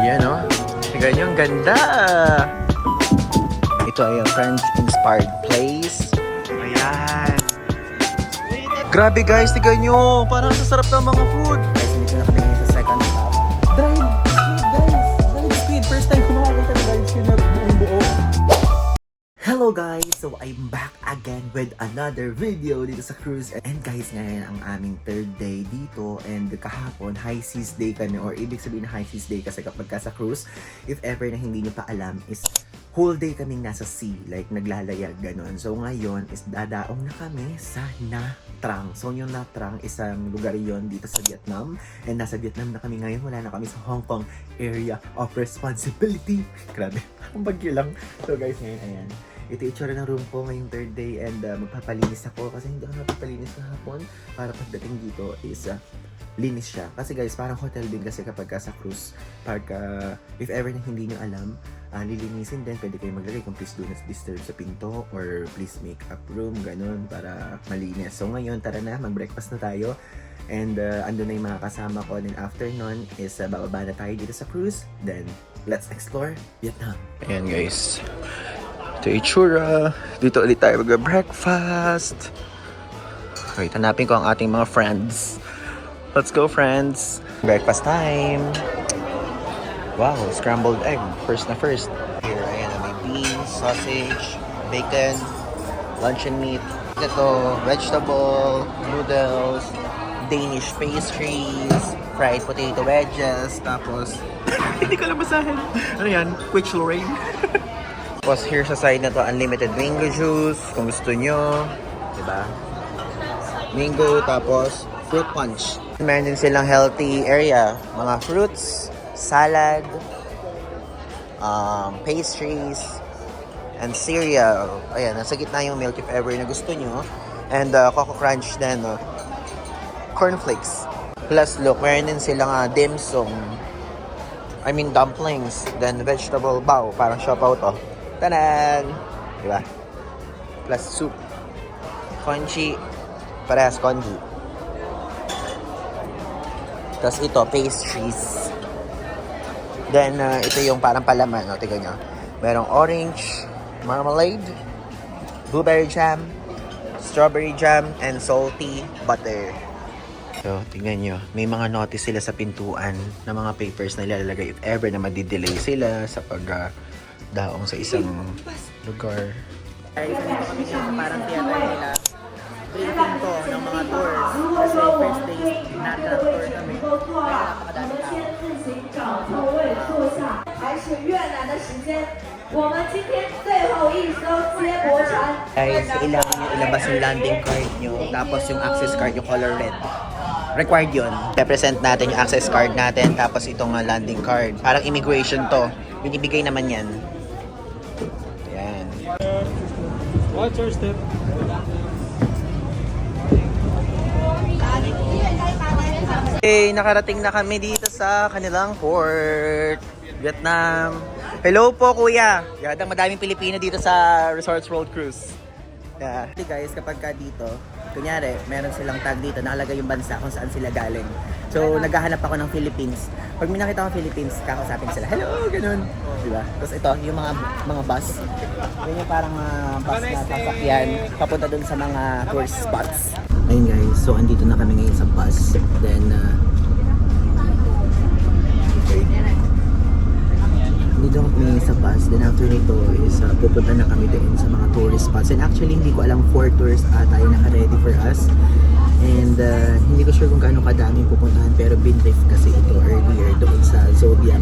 Yan o. Tignan nyo, ang ganda. Ito ay ang French-inspired place. Ayan. Grabe guys, tignan nyo. Parang sasarap ng mga food. Guys, hindi ko na kami sa second stop. Dried squid guys. Dried squid. First time ko makakita ng dried squid na buong buo. Hello guys! So I'm back again with another video dito sa cruise. And guys, ngayon ang aming third day dito. And kahapon, high seas day kami. Or ibig sabihin na high seas day kasi kapag ka sa cruise, if ever na hindi nyo pa alam, is whole day kaming nasa sea. Like naglalayag, ganon. So ngayon is dadaong na kami sa Nha Trang. So yung Nha Trang, isang lugar yon dito sa Vietnam. And nasa Vietnam na kami ngayon. Wala na kami sa Hong Kong area of responsibility. Grabe, ang bagyo lang. So guys, ngayon, ayan. Ito yung itsura ng room ko ngayong third day and magpapalinis ako kasi hindi ako napapalinis kahapon para pagdating dito is linis siya. Kasi guys, parang hotel din kasi kapag sa cruise, pagka if ever na hindi nyo alam, lilinisin din, pwede kayo maglagay kung please do not disturb sa pinto or please make up room, ganun, para malinis. So ngayon, tara na, mag-breakfast na tayo. And andun na yung mga kasama ko. And after nun is bababa na tayo dito sa cruise. Then, let's explore Vietnam. Ayan guys. Ito itsura. Dito ulit tayo mag-breakfast. Wait, hanapin ko ang ating mga friends. Let's go, friends. Breakfast time. Wow, scrambled egg. First na first. Here, ayan, may beans, sausage, bacon, luncheon meat. Ito, vegetable, noodles, Danish pastries, fried potato wedges, tapos hindi ko lang basahin. Ano yan? Quick Lorraine. Tapos here sa side na to, unlimited mango juice kung gusto nyo, diba? Mango, tapos fruit punch. Meron din silang healthy area, mga fruits, salad, pastries, and cereal. Ayan, nasa gitna yung milk if ever na gusto nyo. And Coco Crunch din, cornflakes. Plus look, meron din silang dim sum. I mean dumplings, then vegetable bao, parang siopaw to. Tanan! Diba? Plus soup. Congee. Parehas congee. Tapos ito, pastries. Then, ito yung parang palaman. O, tignan nyo. Merong orange, marmalade, blueberry jam, strawberry jam, and salty butter. So, tignan nyo. May mga notice sila sa pintuan na mga papers na ilalagay if ever na madidelay sila sa daong sa isang lugar. Guys, nandito kami ngayon sa parang theater nila. Briefing to ng mga tours. Kasi first day, natin tour kami. Kaya napakadami tao. Guys, kailangan nyo ilabas yung landing card nyo. Tapos yung access card, yung color red. Required yun. Represent natin yung access card natin. Tapos itong landing card. Parang immigration to. Binibigay naman yan. Ayan. Watch your step. Okay, nakarating na kami dito sa kanilang port, Vietnam. Hello po, kuya. Yadang madaming Pilipino dito sa Resorts World Cruise. Yeah. Hey guys, kapag ka dito, kunyari, meron silang tag dito, nakalagay yung bansa kung saan sila galing. So, naghahanap ako ng Philippines. Pag may nakita akong Philippines, kakausapin sila, hello, ganun. Diba? Tapos ito, yung mga bus. Yun yung parang bus na sasakyan, papunta dun sa mga tourist spots. Ayun guys, so andito na kami ngayon sa bus. Then, dito kami sa bus. Then after nito is pupunta na kami din sa mga tourist spots. And actually, hindi ko alam 4 tours ata yung naka-ready for us. And hindi ko sure kung gaano kadaming pupuntahan, pero binrief kasi ito earlier doon sa Zodiac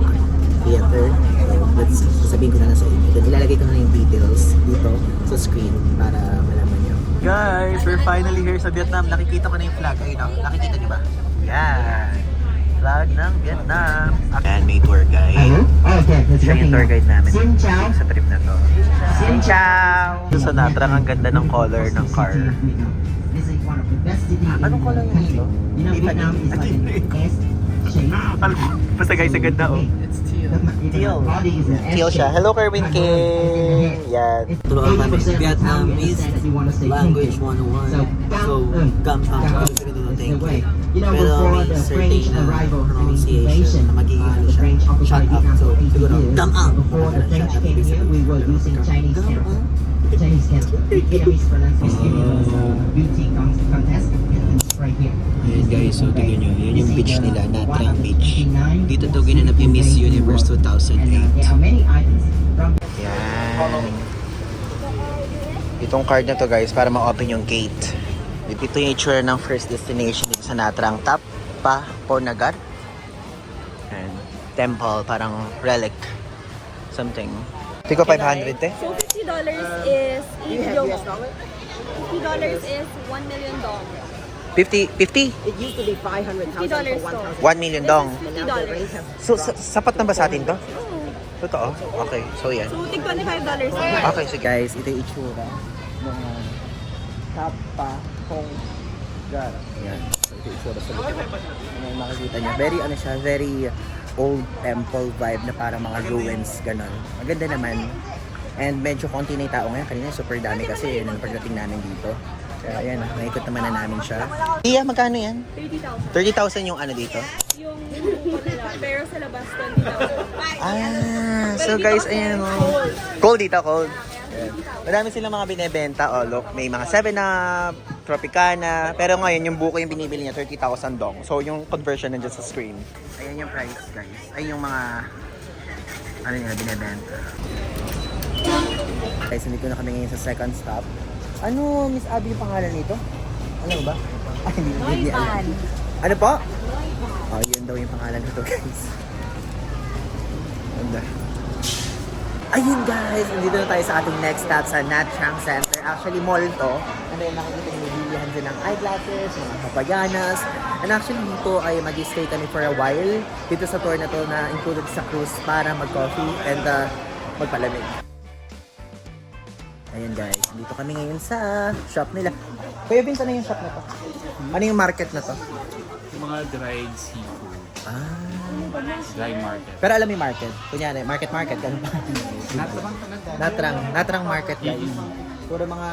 Theater. So let's sasabihin ko na sa inyo. Then ilalagay ko na yung details dito sa screen para malaman nyo. Guys, we're finally here sa Vietnam. Nakikita ko na yung flag. Ayun, no? Nakikita nyo ba? Yan. Flag ng Vietnam. And may tour guide. Siya yung tour guide namin sa trip na to. Xin chào! Sa Nha Trang, ang ganda ng color ng car. Anong color yun ito? Basta guys, ang ganda oh. Teal. Teal siya. Hello, Kerwin King! Yan. Turuan kami. Vietnamese language 101. So, gampang. Thank you. Pero may certain pronunciation na magiging ano siya. French occupied Shut up. Vietnam for 80 Siguro, years. gum up. Before the French Shut up, came here, we were using Chinese Gum character. up. Chinese character. Vietnamese pronunciation was a beauty contest. It's right here. Ayan guys, so tignan nyo, yun yung beach nila, Natrang Beach. Dito to Dito ginanap yung Miss Universe 2008. There are many items from Yan. Itong card na to guys, para ma-open yung gate. Ito yung itsura ng first destination dito sa Natrang Tapa Ponagar. And temple, parang relic. Something. Tiko 500 eh. So $50 is $8 is $1 million. 50? It used to be 500,000 for $50 1,000. 1 million dong. $50. So, sapat na ba sa atin to? Totoo? Okay, so yan. So tig $25. Okay, so guys, ito yung itsura ng Tapa Ponagar. Yan. So, ito yung itsura sa likod. Ano yung makikita niya? Very, ano siya, very old temple vibe na parang mga ruins, ganon. Maganda naman. And medyo konti na yung tao ngayon. Kanina super dami kasi yun ang pagdating namin dito. Kaya ayan, naikot naman na namin siya. Iya, magkano yan? 30,000. 30,000 yung ano dito? Yung buko nila, pero sa labas 20,000. So guys, ayan o. Cold dito, cold. Ayan. Madami silang mga binebenta. Oh, look, may mga 7-Up, Tropicana. Pero ngayon, yung buko yung binibili niya, 30,000 dong. So, yung conversion nandiyan sa screen. Ayan yung price, guys. Ay, yung mga, ano yung binebenta. Guys, nandito na kami ngayon sa second stop. Ano, Miss Abby, yung pangalan nito? Ano ba? Ay, hindi alam. Ano po? Oh, yun daw yung pangalan nito, guys. Ganda. Ayun guys, nandito na tayo sa ating next stop sa Nat Chang Center. Actually, mall to. And then, nakikita nyo, bilihan din ng eyeglasses, mga papayanas. And actually, dito ay mag-stay kami for a while. Dito sa tour na to na included sa cruise para mag-coffee and magpalamig. Ayun guys, dito kami ngayon sa shop nila. Kuya Vince, ano yung shop na to? Ano yung market na to? Yung mga dried seafood. Dry market. Pero alam mo yung market? Kunyari, market, ganun pa. Natrang market guys. Puro mga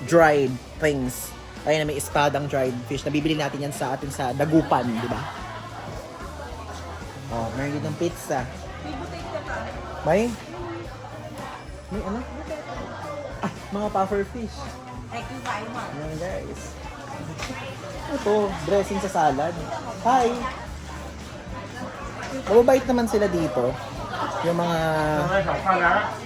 dried things. Ayun na, may espadang dried fish. Nabibili natin yan sa atin sa Dagupan, di ba? Oh, meron dito ng pizza. May? May ano? Ah, mga puffer fish. Ayan guys. Ito, dressing sa salad. Hi! Mababait naman sila dito. Yung mga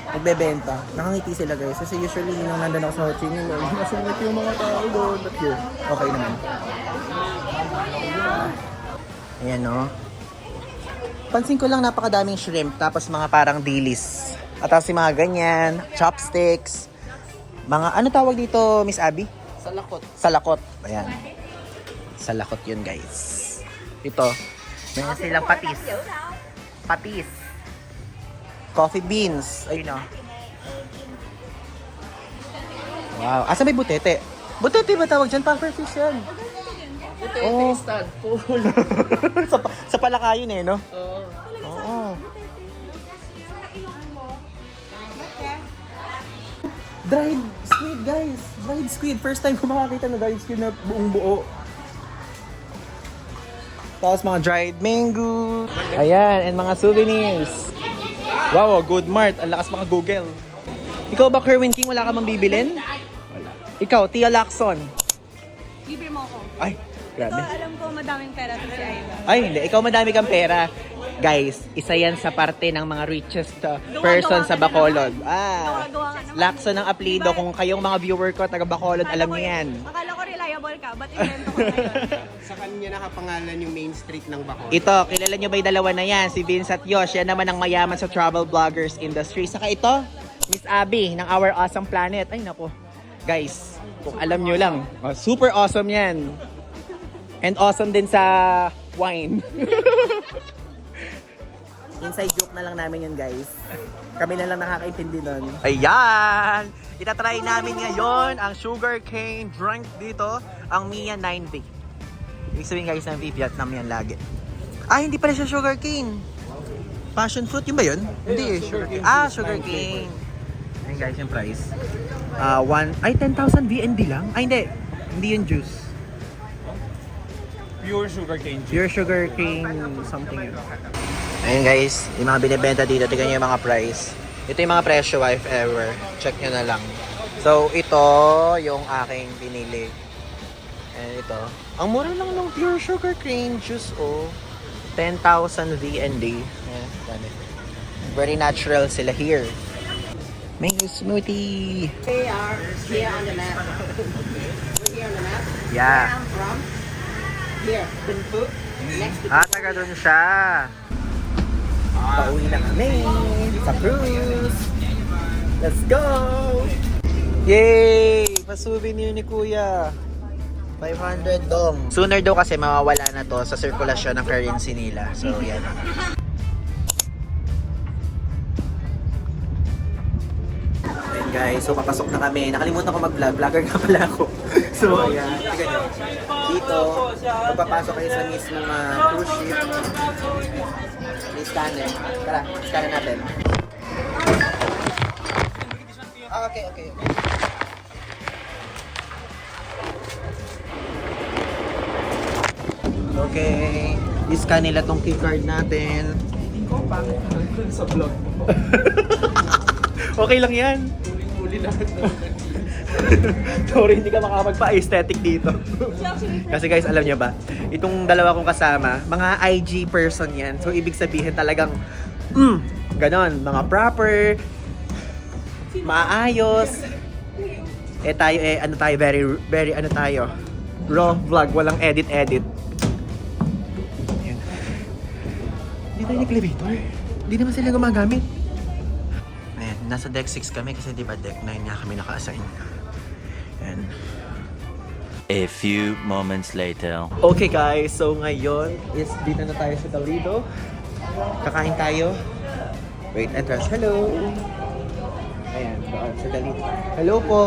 nagbebenta. Nakangiti sila guys. Kasi usually nung nandun ako sa Ho Chi Minh, masungit yung mga tao doon. But here, okay naman. Ayan no. Pansin ko lang napakadaming shrimp. Tapos mga parang dilis. At tapos yung mga ganyan. Chopsticks. Mga, ano tawag dito, Miss Abby? Salakot. Salakot. Ayan. Salakot yun, guys. Ito. Meron silang patis. Patis. Coffee beans. Ayun o. Wow. Asa may butete? Butete ba tawag dyan? Puffer fish yan. Oh. Stand full. sa palakayin eh, no? Oo. Oo. Dried squid, guys. Dried squid. First time ko makakita na dried squid na buong buo. Tapos mga dried mango. Ayan, and mga souvenirs. Wow, good mart. Ang lakas mga Google. Ikaw ba, Kerwin King, wala ka mang bibilin? Wala. Ikaw, Tia Lacson. Libre mo ako. Ay, Ito, grabe. alam ko madaming pera to si Aiba. Ay, hindi. Ikaw madami kang pera. Guys, isa yan sa parte ng mga richest person sa Bacolod. Gawa-gawa ka naman. Lacson ng apelido. Kung kayong mga viewer ko, taga Bacolod, alam niyo yan. Akala ko reliable ka, ba't invento ko ngayon? Sa kanya nakapangalan yung main street ng Bacolod. Ito, kilala nyo ba yung dalawa na yan? Si Vince at Yosh. Yan naman ang mayaman sa travel bloggers industry. Saka ito, Miss Abby ng Our Awesome Planet. Ay, naku. Guys, kung alam nyo lang, super awesome yan. And awesome din sa wine. Inside joke na lang namin yun, guys. Kami na lang nakakaintindi nun. Ayan! Itatry namin ngayon ang sugarcane drink dito, ang Mia 9B. Ibig sabihin guys, ng Vietnam yan lagi. Ah, hindi pala siya sugarcane. Passion fruit, yun ba yun? Hindi eh, sugarcane. Ah, sugarcane. Ayan guys, yung price. 10,000 VND lang? Ay, hindi. Hindi yung juice. Pure sugarcane juice. Pure sugarcane something yun. Ayun guys, yung mga binibenta dito, tignan nyo yung mga price. Ito yung mga presyo if ever. Check nyo na lang. So, ito yung aking pinili. And ito. Ang mura lang ng pure sugar cane juice, oh. 10,000 VND. Ayan, dami. Very natural sila here. Mango smoothie. They are here on the map. We're here on the map. Yeah. I'm from here, Binfu. Next to Taga doon siya. Pauwi na kami sa cruise. Let's go! Yay! Pa-souvenir ni Kuya. 500 dong. Sooner daw kasi mawawala na to sa sirkulasyon ng currency nila. So, yan. Ayan guys, so papasok na kami. Nakalimutan ko mag-vlog. Vlogger nga pala ako. So, ayan. Tignan nyo. Dito, magpapasok kayo sa mismong cruise ship. May scanner. Tara, scanner natin. Okay. Okay. I-scan nila tong keycard natin. Sa vlog mo. Okay lang yan. Uli lahat. Sorry, hindi ka makapagpa-aesthetic dito. Kasi guys, alam niyo ba, itong dalawa kong kasama, mga IG person yan. So, ibig sabihin talagang, ganon, mga proper, maayos. Tayo, ano tayo, very, ano tayo, raw vlog, walang edit. Ayan. Hindi tayo nag-elevator. Hindi naman sila gumagamit. Ayan, nasa deck 6 kami kasi di ba deck 9 nga kami naka-assign. Ayan. A few moments later. Okay guys, so ngayon is dito na tayo sa Toledo. Kakain tayo. Wait, entrance. Hello! Ayan, doon sa Toledo. Hello po!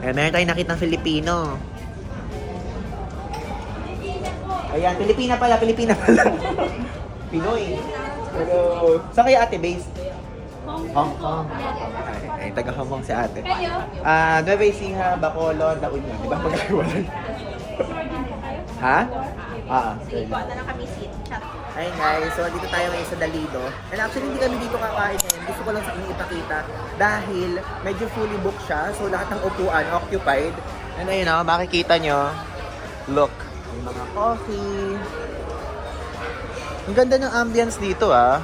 Ayan, meron tayong nakitang Filipino. Ayan, Pilipina pala. Pinoy. Hello! Saan kayo ate based? Hong Kong. Ay, taga Hong Kong si ate. Nueva Ecija, Bacolod, La Union. Di ba magkakawalan? Ha? Sige po, na kami seat. Chat. Ayun guys, so dito tayo ngayon sa Toledo. And actually hindi kami dito kakain ngayon. Gusto ko lang sa inyo ipakita dahil medyo fully booked siya. So lahat ng upuan occupied. And ayun o, makikita nyo. Look, may mga coffee. Ang ganda ng ambience dito ah.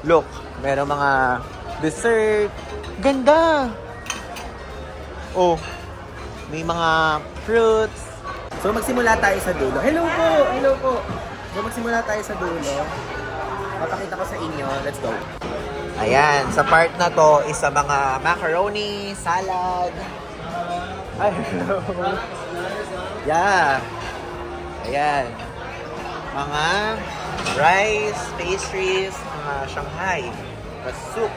Look, meron mga dessert. Ganda! Oh, may mga fruits. So magsimula tayo sa dulo. Hello po! So magsimula tayo sa dulo. Papakita ko sa inyo. Let's go. Ayan, sa part na to is sa mga macaroni, salad. Ay, hello. Yeah. Ayan. Mga rice, pastries, mga Shanghai, soup.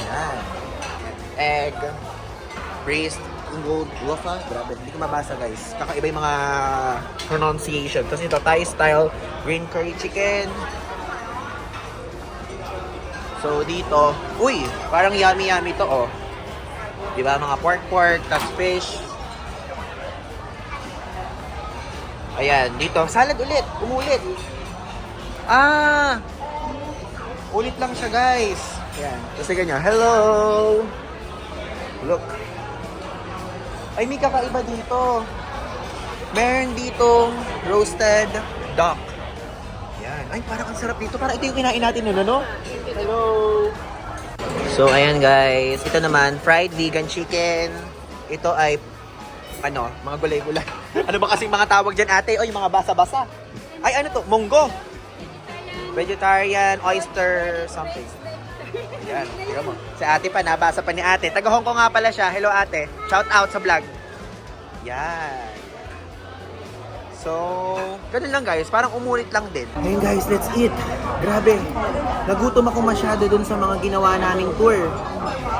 Ayan. Egg, braised gold waffle. Grabe, hindi ko mabasa guys. Kakaiba yung mga pronunciation. Kasi ito, Thai style green curry chicken. So dito, uy, parang yummy to oh. Diba, mga pork, tas fish. Ayan, dito, salad ulit, umulit. Ulit lang siya guys. Ayan, tapos ganyan, hello. Look. Ay, may kakaiba dito. Meron ditong roasted duck. Ayan. Ay, parang ang sarap dito. Parang ito yung kinain natin nun, ano? Hello! So, ayan guys. Ito naman, fried vegan chicken. Ito ay, mga gulay-gulay. Ano ba kasing mga tawag dyan, ate? O, yung mga basa-basa. Ay, ano to? Munggo. Vegetarian, oyster, something. Ayan, tira mo. Si ate pa, nabasa pa ni ate. Taga Hong Kong nga pala siya. Hello ate. Shout out sa vlog. Yan. So, ganun lang guys. Parang umulit lang din. Ayun guys, let's eat. Grabe. Nagutom ako masyado dun sa mga ginawa naming tour.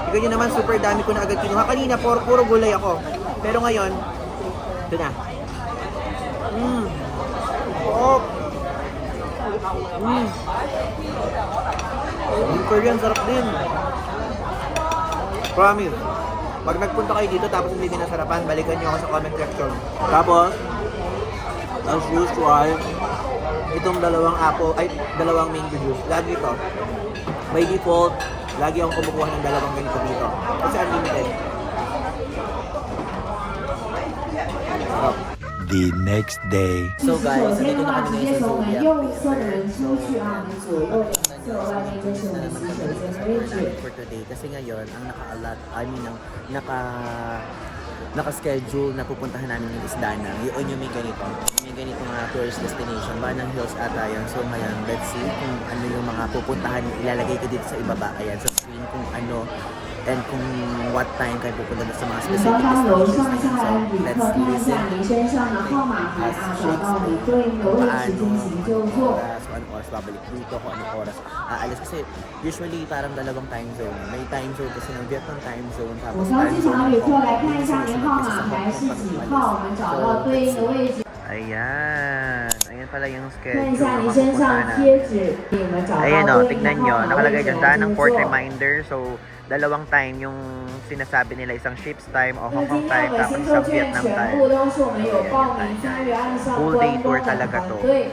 Tignan nyo naman, super dami ko na agad kinuha. Kanina, puro gulay ako. Pero ngayon, ito na. Yung Korean, sarap din. Promise. Pag nagpunta kayo dito tapos hindi nasarapan, balikan nyo ako sa comment section. Tapos, as usual, itong dalawang mango juice. Lagi ito. By default, lagi akong kumukuha ng dalawang ganito dito. Kasi unlimited. Sarap. The next day. So guys, 昨天 nandito 的 na 话， kami 直接 ngayon 是我 sa 们 Zodiac. 右侧的人出去啊，我们左右两侧外面就是我们洗手间的位置。 For today, kasi ngayon, ang naka-schedule na pupuntahan namin yung Isdana. Yun yung may ganito. May ganito nga tourist destination. Banang Hills ata yun. So ngayon, let's see kung ano yung mga pupuntahan. Ilalagay ko dito sa ibaba. Ayan, sa screen kung ano and kung what time kayo pupunta sa mga 你 specific 刚刚楼 destinations. 上下来旅 So, 客 let's 看一 listen. 下你身上的号码牌啊，找到你对应的位置进行就座。 So, anong oras babalik dito, kung anong oras aalis. Kasi usually parang dalawang time zone. May time zone kasi ng Vietnam time zone. 我相信场的旅客来看一下您号码牌是几号，我们找到对应的位置。 Ayan. Ayan pala yung 看 schedule. 一下你身上贴纸，你们找 Ayan 到 o, 对应的 tignan nyo. 号码位 Nakalagay 置 dyan, 来 daan 进 ng 行 port 坐。 reminder. So, dalawang time yung sinasabi nila. Isang ship's time o 那 Hong 今 Kong 天 time 我们 tapos 新客 isang 券 Vietnam 全 time. 部都是我们有报名3月岸上 Full day 关 tour 东的 talaga 团 to. 队。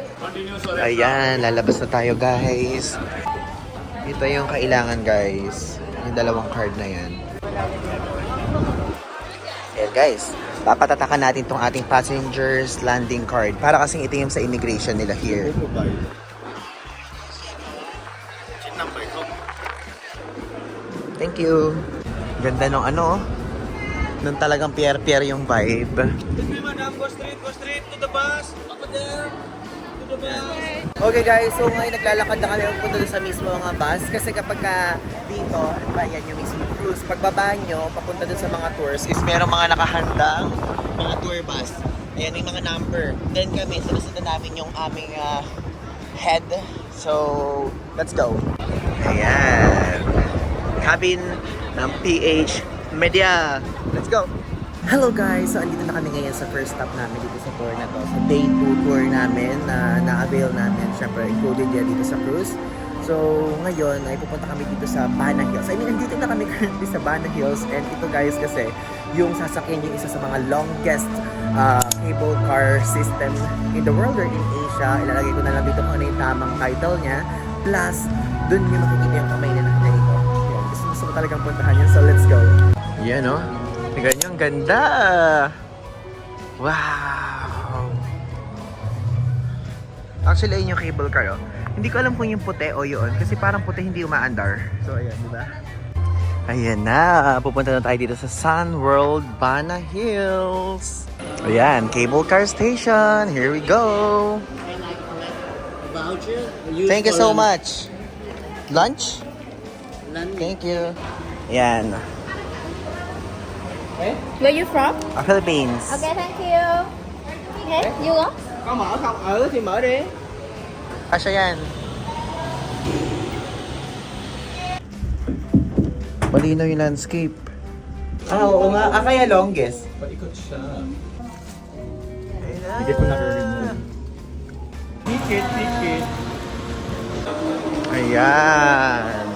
Ayan, lalabas na tayo guys. Ito yung kailangan guys. Yung dalawang card na yan. Ayan guys. Papatatakan natin tong ating passengers landing card. Para kasing ito yung sa immigration nila here. Thank you. Ganda nung ano. Nung talagang pierre-pierre yung vibe. Okay guys, so ngayon naglalakad na kami punta doon sa mismo mga bus kasi kapag dito, ano ba yan yung mismo cruise, pagbaba nyo, papunta doon sa mga tours is merong mga nakahandang mga tour bus. Ayan yung mga number. Then kami, sinusundan namin yung aming head. So, let's go. Ayan. Cabin ng PH Media. Let's go. Hello guys! So, andito na kami ngayon sa first stop namin dito sa tour na to. Sa day 2 tour namin na na-avail namin. Siyempre, included yan dito sa cruise. So, ngayon ay pupunta kami dito sa Bana Hills. I mean, andito na kami currently sa Bana Hills. And ito guys kasi, yung sasakyan yung isa sa mga longest cable car system in the world or in Asia. Ilalagay ko na lang dito kung ano yung tamang title niya. Plus, dun yung makikita yung kamay na nakita ko. Yan, gusto ko talagang puntahan yun. So, let's go. Yan o. Tingnan nyo, ang ganda! Wow! Actually, ayun yung cable car, oh. Hindi ko alam kung yung puti o yun. Kasi parang puti hindi umaandar. So, ayan, di ba? Ayan na! Pupunta na tayo dito sa Sun World Bana Hills. Ayan, cable car station. Here we go! Thank you so much! Lunch? Thank you. Ayan. Where you from? Philippines. Okay, thank you. Okay, you go. Có mở không? Thì mở đi. Asya yan. Malinaw yung landscape. Oo nga. Kaya longest. Paikot siya. Hindi ko na-remove. Ticket. Ayan.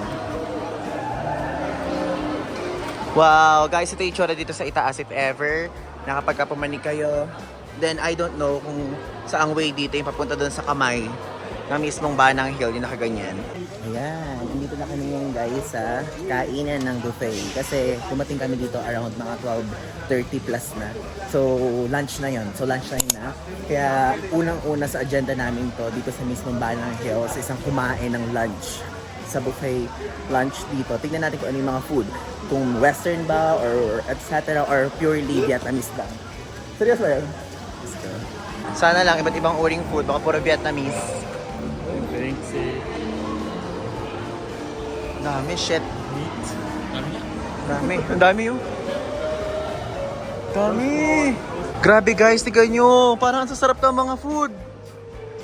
Wow, guys, ito yung itsura dito sa itaas if ever. Nakapagkapumanig kayo. Then, I don't know kung saang way dito yung papunta doon sa kamay na mismong Banang Hill, yung nakaganyan. Ayan, andito na kami ngayon guys sa kainan ng buffet. Kasi dumating kami dito around mga 12:30 plus na. So, lunch na yon. So, lunch time na. Kaya, unang-una sa agenda namin to dito sa mismong Banang Hill sa isang kumain ng lunch. Sa buffet lunch dito. Tignan natin kung ano yung mga food. Kung western ba or etc. or purely Vietnamese lang. Seryoso ba yun? Sana lang iba't ibang uring food. Baka puro Vietnamese. Dami, shit. Dami. Ang dami yun. Dami. Grabe guys, tignan nyo. Parang ang sasarap ng mga food.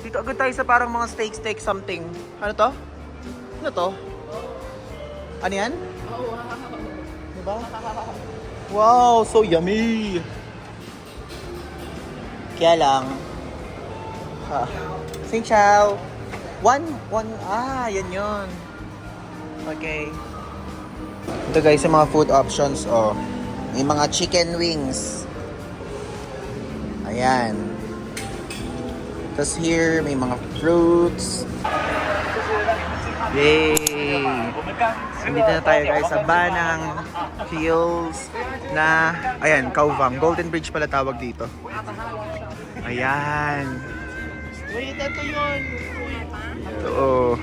Dito agad tayo sa parang mga steak something. Ano to? Ano to? Ano yan? Diba? Wow, so yummy! Kaya lang, Xin chào! Yan yun. Okay. Ito guys, yung mga food options, oh. May mga chicken wings. Ayan. Tapos here, may mga fruits. Yay! Nandito na tayo guys sa Banang Hills na, ayan, Kauvang. Golden Bridge pala tawag dito. Ayan. Wait, ito yun. Oo.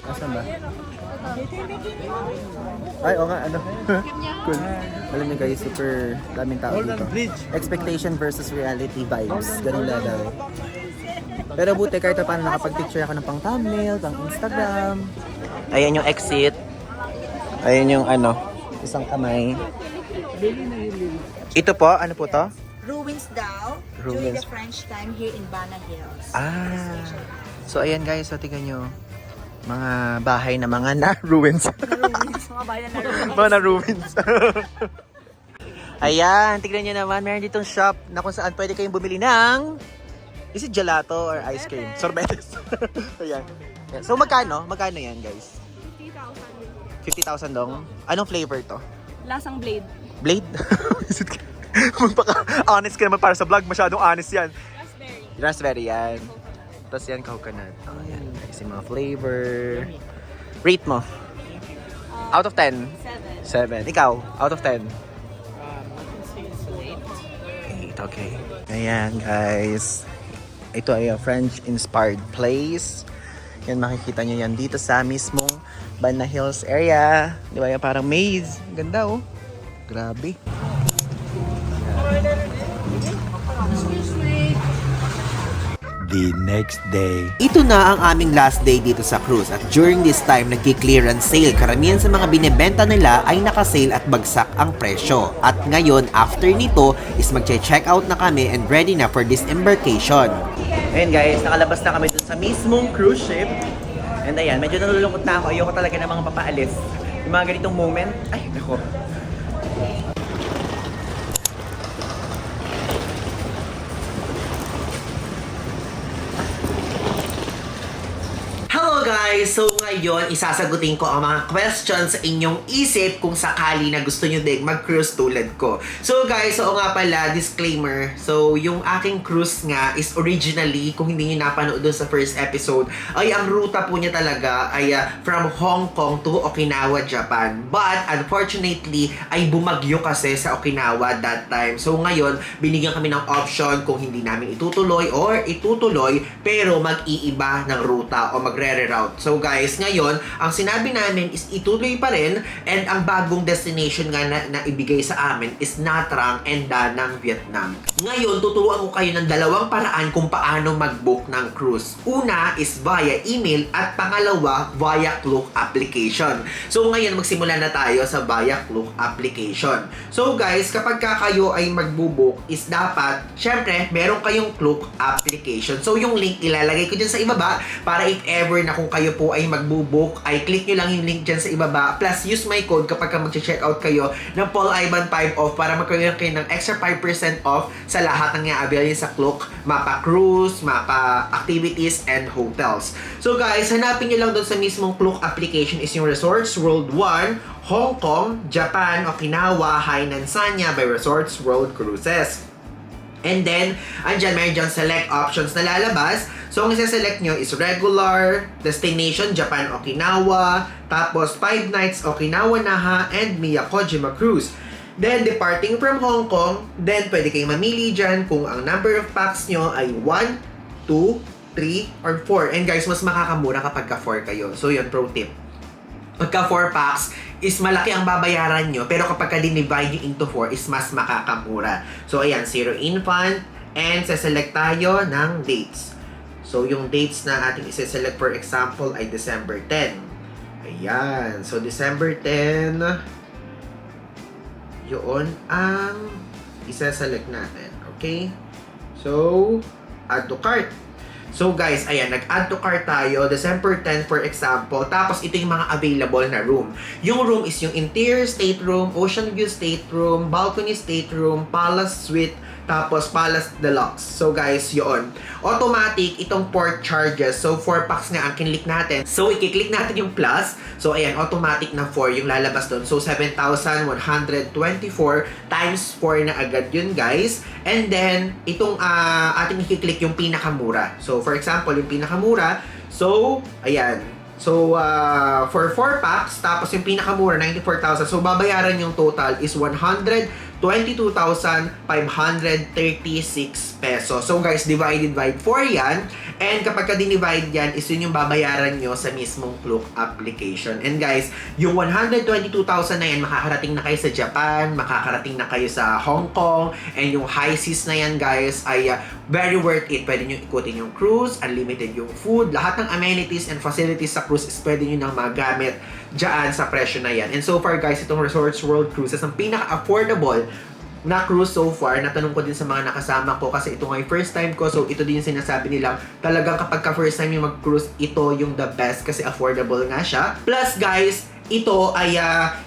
Asan ba? Ay, oo nga, ano. Cool. Alam niyo guys, super daming tao dito. Expectation versus reality vibes. Ganun na daw. Pero buti kahit paano nakapag-picture ako ng pang thumbnail, pang Instagram. Ayan yung exit. Ayan yung ano, isang kamay. Ito po, ano po to? Ruins daw during the French time here in Bana Hills. Ah. So ayan guys, so tingnan nyo. Mga bahay na mga na-ruins. Mga bayan na ruins. Mga na-ruins. Ayan, tignan nyo naman. Meron ditong shop na kung saan pwede kayong bumili ng, is it gelato or ice cream? Sorbetes. Ayan. So magkano? Magkano yan guys? 50,000 dong? Anong flavor to? Lasang blade. Blade? Is it- Magpaka-honest ka naman para sa vlog. Masyadong honest yan. Raspberry. Raspberry yan. Tapos yan, coconut. Oh, yan. Kasi mga flavor. Rate mo? Out of 10? 7. Ikaw? Out of 10? 8, okay. Ayan, guys. Ito ay a French-inspired place. Yan, makikita nyo yan dito sa mismong Bana Hills area. Di ba? Yan, parang maze. Ganda, oh. Grabe. The next day. Ito na ang aming last day dito sa cruise at during this time nagki-clearance sale. Karamihan sa mga binebenta nila ay naka-sale at bagsak ang presyo. At ngayon, after nito is magche-check out na kami and ready na for disembarkation. Ayan guys, nakalabas na kami dun sa mismong cruise ship. And ayan, medyo nalulungkot na ako. Ayoko talaga ng mga papaalis. Yung mga ganitong moment, ay nako. Hello guys! So ngayon, isasagutin ko ang mga questions sa inyong isip kung sakali na gusto nyo din mag-cruise tulad ko. So guys, oo nga pala, disclaimer. So yung aking cruise nga is originally, kung hindi nyo napanood doon sa first episode, ay ang ruta po niya talaga ay from Hong Kong to Okinawa, Japan. But unfortunately, ay bumagyo kasi sa Okinawa that time. So ngayon, binigyan kami ng option kung hindi namin itutuloy or itutuloy pero mag-iiba ng ruta o magre-reroute. So guys, ngayon, ang sinabi namin is ituloy pa rin and ang bagong destination nga na ibigay sa amin is Nha Trang and Da Nang, Vietnam. Ngayon, tuturuan ko kayo ng dalawang paraan kung paano mag-book ng cruise. Una is via email at pangalawa via Klook application. So ngayon, magsimula na tayo sa via Klook application. So guys, kapag kayo ay mag-book is dapat, syempre, meron kayong Klook application. So yung link ilalagay ko dyan sa ibaba para if ever na kung kayo po ay magbubook, ay click nyo lang yung link dyan sa ibaba. Plus, use my code kapag mag-check out kayo ng Paul Ivan 5 off para magkaroon kayo ng extra 5% off sa lahat ng i-avail sa Klook. Mapa cruise, mapa activities, and hotels. So guys, hanapin nyo lang doon sa mismong Klook application is yung Resorts World 1, Hong Kong, Japan, Okinawa, Hainan, Sanya by Resorts World Cruises. And then, andyan, meron dyan select options na lalabas. So, ang isa-select nyo is regular, destination, Japan, Okinawa, tapos 5 nights, Okinawa, Naha, and Miyakojima Cruise. Then, departing from Hong Kong, then pwede kayong mamili dyan kung ang number of packs nyo ay 1, 2, 3, or 4. And guys, mas makakamura kapag ka 4 kayo. So, yun, pro tip. Pagka 4 packs is malaki ang babayaran nyo, pero kapag ka-divide nyo into 4 is mas makakamura. So, ayan, 0 infant, and saselect tayo ng dates. So, yung dates na ating isa-select, for example, ay December 10. Ayan. So, December 10, yun ang isa-select natin. Okay? So, add to cart. So guys, ayan, nag-add to cart tayo, December 10 for example, tapos ito yung mga available na room. Yung room is yung interior stateroom, ocean view stateroom, balcony stateroom, palace suite, tapos Palace Deluxe. So guys, yun. Automatic itong port charges. So 4 packs nga ang kinlik natin. So i-click natin yung plus. So ayan, automatic na 4 yung lalabas doon. So 7,124 times 4 na agad yun guys. And then, itong ating i-click yung pinakamura. So for example, yung pinakamura. So, ayan. So, for 4 packs, tapos yung pinakamura, 94,000. So, babayaran yung total is 122,536 pesos. So, guys, divided by 4 yan. And kapag ka-divide yan, is yun yung babayaran nyo sa mismong Klook application. And guys, yung 122,000 na yan, makakarating na kayo sa Japan, makakarating na kayo sa Hong Kong, and yung high seas na yan, guys, ay very worth it. Pwede nyo ikutin yung cruise, unlimited yung food, lahat ng amenities and facilities sa cruise is pwede nyo nang magamit dyan sa presyo na yan. And so far, guys, itong Resorts World Cruises, ang pinaka-affordable na cruise so far. Natanong ko din sa mga nakasama ko kasi ito nga yung first time ko. So, ito din yung sinasabi nilang talagang kapag ka-first time yung mag-cruise, ito yung the best kasi affordable nga siya. Plus, guys, ito ay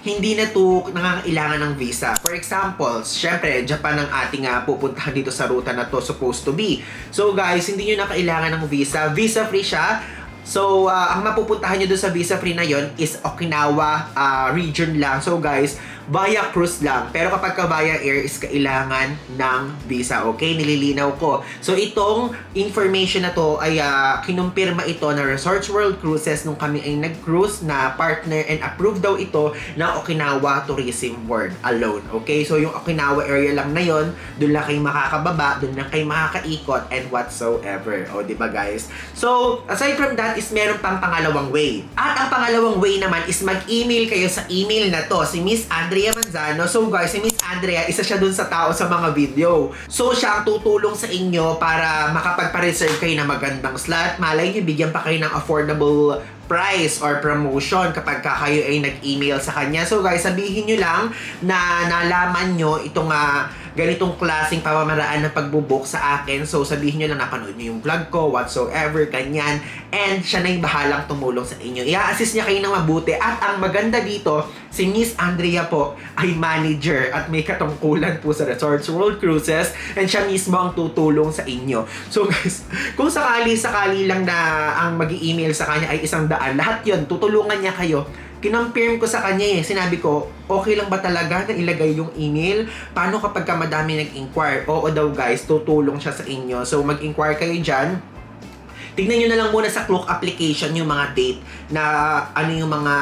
hindi na to nangangailangan ng visa. For example, syempre, Japan ang ating pupuntahan dito sa ruta na to supposed to be. So, guys, hindi nyo na kailangan ng visa. Visa-free siya. So, ang mapupuntahan nyo doon sa visa-free na yon is Okinawa region lang. So, guys, via cruise lang. Pero kapag ka via air is kailangan ng visa. Okay? Nililinaw ko. So, itong information na to ay kinumpirma ito na Resorts World Cruises nung kami ay nag-cruise na partner and approved daw ito ng Okinawa Tourism Board alone. Okay? So, yung Okinawa area lang na yon, doon lang kayo makakababa, doon lang kayo makakaikot and whatsoever. O, diba guys? So, aside from that is meron pang pangalawang way. At ang pangalawang way naman is mag-email kayo sa email na to, si Miss Andrea Manzano. So guys, si Miss Andrea, isa siya dun sa tao sa mga video. So siya ang tutulong sa inyo para makapagpa-reserve kayo ng magandang slot. Malay nyo, bigyan pa kayo ng affordable price or promotion kapag kayo ay nag-email sa kanya. So guys, sabihin nyo lang na nalaman nyo itong ganitong klaseng pamamaraan ng pagbubook sa akin. So, sabihin nyo lang napanood nyo yung vlog ko, whatsoever, kanyan. And siya na yung bahalang tumulong sa inyo. I-assist niya kayo ng mabuti. At ang maganda dito, si Miss Andrea po ay manager at may katungkulan po sa Resorts World Cruises. And siya mismo ang tutulong sa inyo. So, guys, kung sakali lang na ang mag-i-email sa kanya ay 100, lahat yun, tutulungan niya kayo. Kinompirm ko sa kanya Sinabi ko, okay lang ba talaga na ilagay yung email? Paano kapag ka madami nag-inquire? Oo daw guys, tutulong siya sa inyo. So mag-inquire kayo dyan. Tignan nyo na lang muna sa Klook application yung mga date na ano yung mga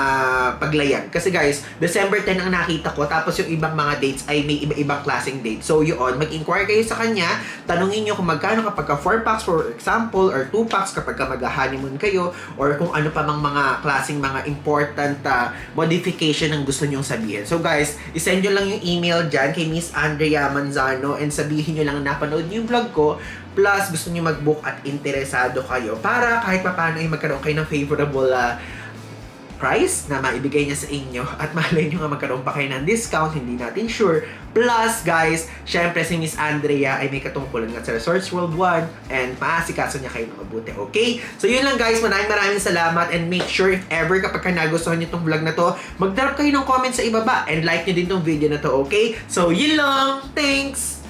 paglayag. Kasi guys, December 10 ang nakita ko, tapos yung ibang mga dates ay may iba-ibang klaseng date. So yun, mag-inquire kayo sa kanya, tanungin nyo kung magkano kapag ka 4 packs for example, or 2 packs kapag ka mag-honeymoon kayo, or kung ano pa mang mga klaseng mga important modification ang gusto nyong sabihin. So guys, isend nyo lang yung email dyan kay Miss Andrea Manzano and sabihin nyo lang na napanood nyo yung vlog ko, plus gusto niyo mag-book at interesado kayo para kahit papaano ay magkaroon kayo ng favorable price na maibigay niya sa inyo at malay nyo nga magkaroon pa kayo ng discount, hindi natin sure. Plus guys, syempre si Miss Andrea ay may katungkulan nga sa Resorts World 1 and maasikaso niya kayo ng mabuti. Okay? So yun lang guys, maraming salamat and make sure if ever kapag nagustuhan niyo itong vlog na to, mag-drop kayo ng comment sa ibaba and like niyo din itong video na to. Okay? So yun lang. Thanks!